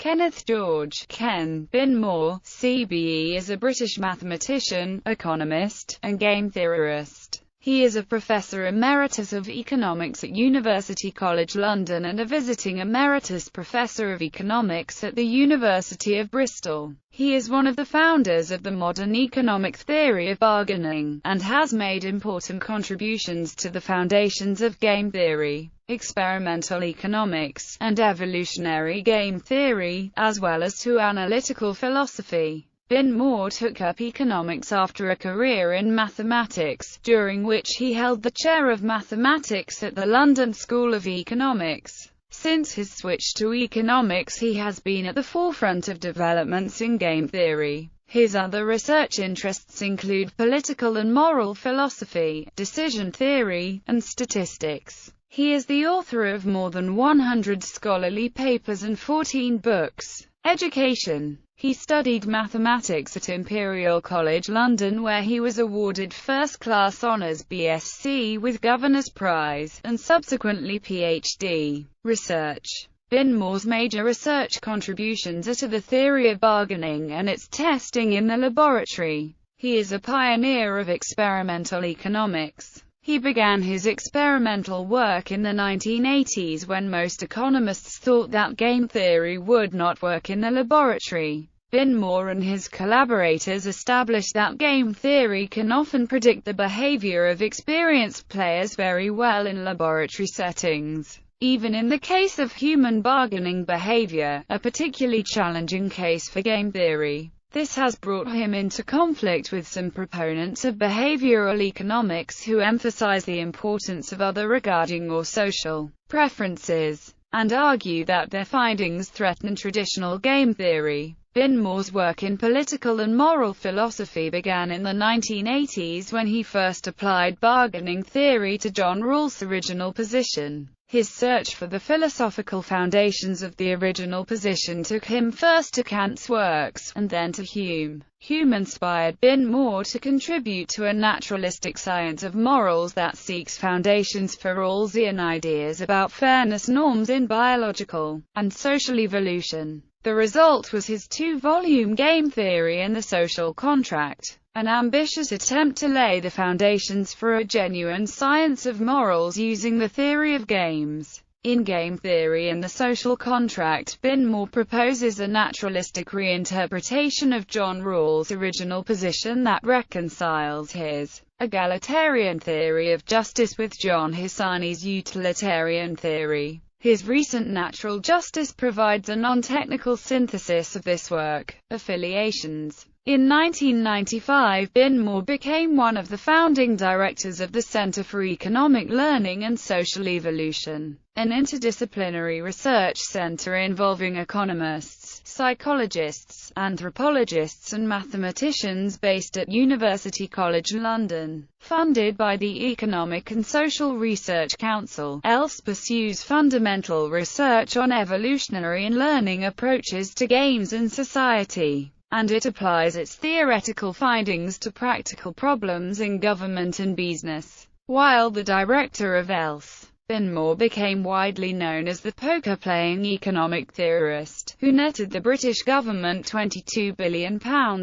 Kenneth George, Ken Binmore, CBE, is a British mathematician, economist, and game theorist. He is a Professor Emeritus of Economics at University College London and a visiting Emeritus Professor of Economics at the University of Bristol. He is one of the founders of the modern economic theory of bargaining, and has made important contributions to the foundations of game theory, experimental economics, and evolutionary game theory, as well as to analytical philosophy. Binmore took up economics after a career in mathematics, during which he held the chair of mathematics at the London School of Economics. Since his switch to economics, he has been at the forefront of developments in game theory. His other research interests include political and moral philosophy, decision theory, and statistics. He is the author of more than 100 scholarly papers and 14 books. Education. He studied mathematics at Imperial College London, where he was awarded first-class honours BSc with Governor's Prize, and subsequently PhD. Research. Binmore's major research contributions are to the theory of bargaining and its testing in the laboratory. He is a pioneer of experimental economics. He began his experimental work in the 1980s when most economists thought that game theory would not work in the laboratory. Binmore and his collaborators established that game theory can often predict the behavior of experienced players very well in laboratory settings. Even in the case of human bargaining behavior, a particularly challenging case for game theory. This has brought him into conflict with some proponents of behavioral economics who emphasize the importance of other regarding or social preferences, and argue that their findings threaten traditional game theory. Binmore's work in political and moral philosophy began in the 1980s when he first applied bargaining theory to John Rawls' original position. His search for the philosophical foundations of the original position took him first to Kant's works, and then to Hume. Hume inspired Binmore to contribute to a naturalistic science of morals that seeks foundations for Rawlsian ideas about fairness norms in biological and social evolution. The result was his two-volume Game Theory and the Social Contract, an ambitious attempt to lay the foundations for a genuine science of morals using the theory of games. In Game Theory and the Social Contract, Binmore proposes a naturalistic reinterpretation of John Rawls' original position that reconciles his egalitarian theory of justice with John Husserl's utilitarian theory. His recent Natural Justice provides a non-technical synthesis of this work. Affiliations. In 1995, Binmore became one of the founding directors of the Centre for Economic Learning and Social Evolution, an interdisciplinary research centre involving economists, psychologists, anthropologists and mathematicians based at University College London. Funded by the Economic and Social Research Council, ELSE pursues fundamental research on evolutionary and learning approaches to games and society, and it applies its theoretical findings to practical problems in government and business. While the director of ELSE, Binmore became widely known as the poker-playing economic theorist, who netted the British government £22 billion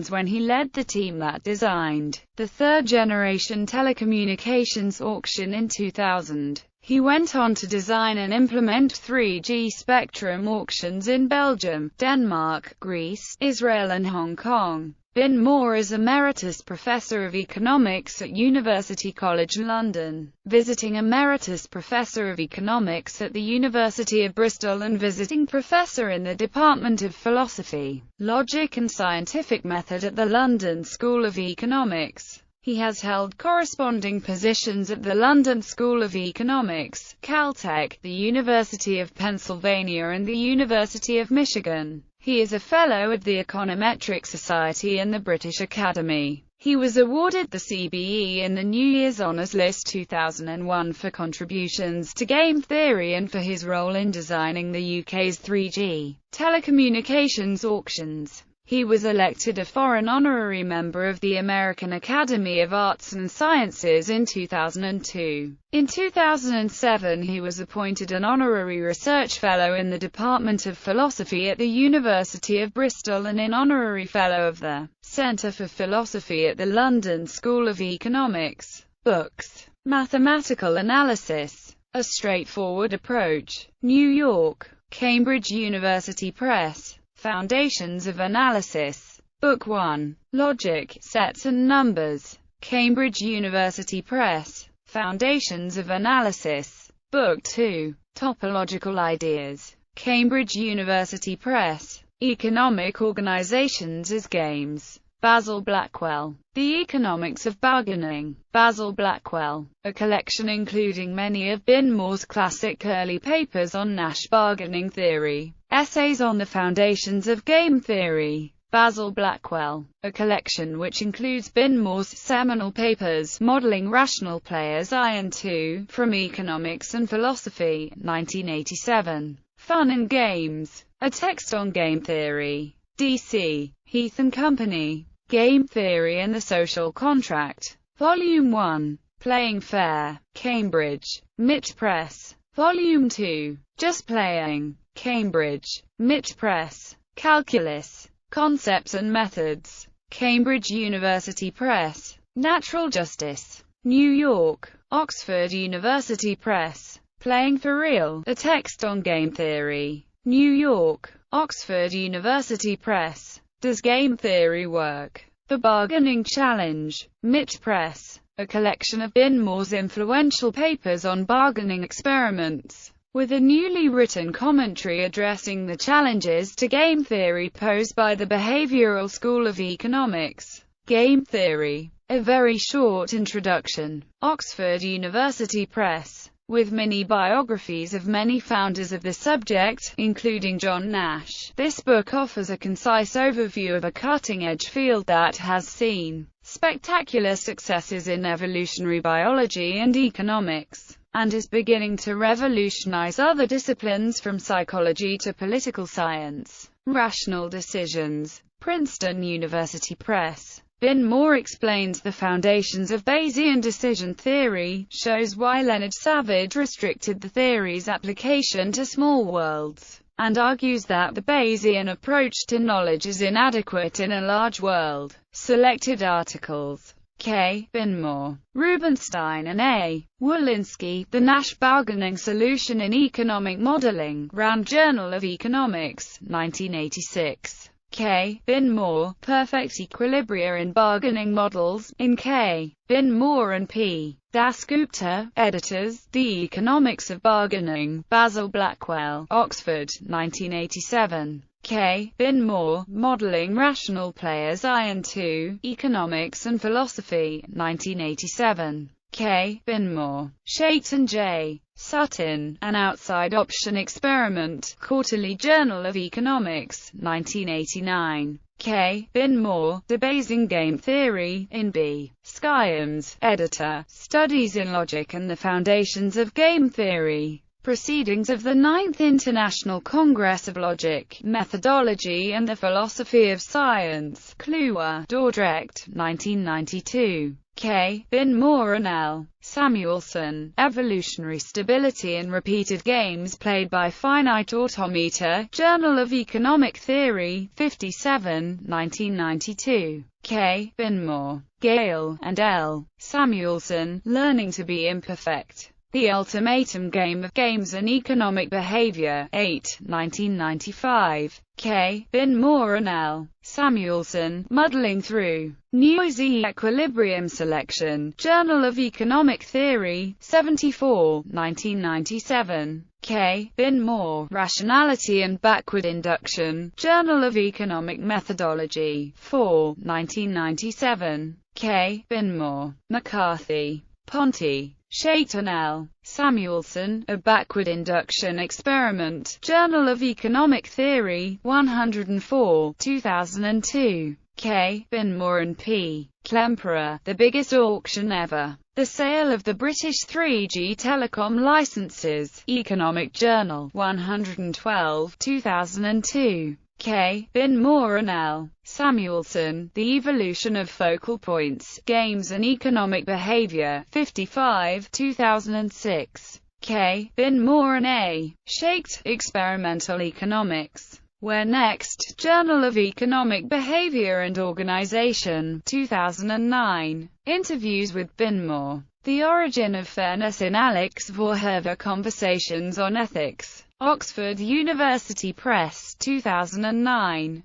when he led the team that designed the third-generation telecommunications auction in 2000. He went on to design and implement 3G spectrum auctions in Belgium, Denmark, Greece, Israel and Hong Kong. Binmore is Emeritus Professor of Economics at University College London, visiting Emeritus Professor of Economics at the University of Bristol and visiting Professor in the Department of Philosophy, Logic and Scientific Method at the London School of Economics. He has held corresponding positions at the London School of Economics, Caltech, the University of Pennsylvania and the University of Michigan. He is a Fellow of the Econometric Society and the British Academy. He was awarded the CBE in the New Year's Honours List 2001 for contributions to game theory and for his role in designing the UK's 3G telecommunications auctions. He was elected a foreign honorary member of the American Academy of Arts and Sciences in 2002. In 2007 he was appointed an honorary research fellow in the Department of Philosophy at the University of Bristol and an honorary fellow of the Centre for Philosophy at the London School of Economics. Books. Mathematical Analysis. A Straightforward Approach. New York. Cambridge University Press. Foundations of Analysis. Book 1. Logic, Sets and Numbers. Cambridge University Press. Foundations of Analysis. Book 2. Topological Ideas. Cambridge University Press. Economic Organizations as Games. Basil Blackwell. The Economics of Bargaining. Basil Blackwell. A collection including many of Binmore's classic early papers on Nash bargaining theory. Essays on the Foundations of Game Theory. Basil Blackwell. A collection which includes Binmore's seminal papers, Modeling Rational Players I and II, from Economics and Philosophy, 1987. Fun and Games. A text on game theory. D.C. Heath and Company. Game Theory and the Social Contract. Volume 1. Playing Fair. Cambridge. Mitt Press. Volume 2. Just Playing. Cambridge. Mitt Press. Calculus. Concepts and Methods. Cambridge University Press. Natural Justice. New York. Oxford University Press. Playing for Real. A text on game theory. New York. Oxford University Press. Does Game Theory Work? The Bargaining Challenge. Mitt Press. A collection of Binmore's influential papers on bargaining experiments, with a newly written commentary addressing the challenges to game theory posed by the behavioral school of economics. Game Theory. A very short introduction. Oxford University Press. With mini-biographies of many founders of the subject, including John Nash. This book offers a concise overview of a cutting-edge field that has seen spectacular successes in evolutionary biology and economics, and is beginning to revolutionize other disciplines from psychology to political science. Rational Decisions. Princeton University Press. Binmore explains the foundations of Bayesian decision theory, shows why Leonard Savage restricted the theory's application to small worlds, and argues that the Bayesian approach to knowledge is inadequate in a large world. Selected articles. K. Binmore, Rubenstein and A. Wolinski, The Nash Bargaining Solution in Economic Modeling, Rand Journal of Economics, 1986. K. Binmore, Perfect Equilibria in Bargaining Models, in K. Binmore and P. Dasgupta, editors, The Economics of Bargaining, Basil Blackwell, Oxford, 1987. K. Binmore, Modeling Rational Players I and II, Economics and Philosophy, 1987. K. Binmore, Shaitan J. Sutton, An Outside Option Experiment, Quarterly Journal of Economics, 1989. K. Binmore, Debasing Game Theory, in B. Skyams, editor, Studies in Logic and the Foundations of Game Theory. Proceedings of the 9th International Congress of Logic, Methodology and the Philosophy of Science, Kluwer, Dordrecht, 1992. K. Binmore and L. Samuelson, Evolutionary Stability in Repeated Games Played by Finite Automata, Journal of Economic Theory, 57, 1992. K. Binmore, Gale, and L. Samuelson, Learning to be Imperfect. The Ultimatum Game of Games and Economic Behavior, 8, 1995. K. Binmore and L. Samuelson, Muddling Through New Equilibrium Selection, Journal of Economic Theory, 74, 1997. K. Binmore, Rationality and Backward Induction, Journal of Economic Methodology, 4, 1997. K. Binmore, McCarthy, Ponti, Shaitan L. Samuelson, A Backward Induction Experiment, Journal of Economic Theory, 104, 2002. K. Binmore and P. Klemperer, The Biggest Auction Ever. The Sale of the British 3G Telecom Licenses, Economic Journal, 112, 2002. K. Binmore and L. Samuelson, The Evolution of Focal Points, Games and Economic Behavior, 55, 2006. K. Binmore and A. Shaked, Experimental Economics. Where Next? Journal of Economic Behavior and Organization, 2009. Interviews with Binmore. The Origin of Fairness in Alex Vorherver Conversations on Ethics. Oxford University Press, 2009.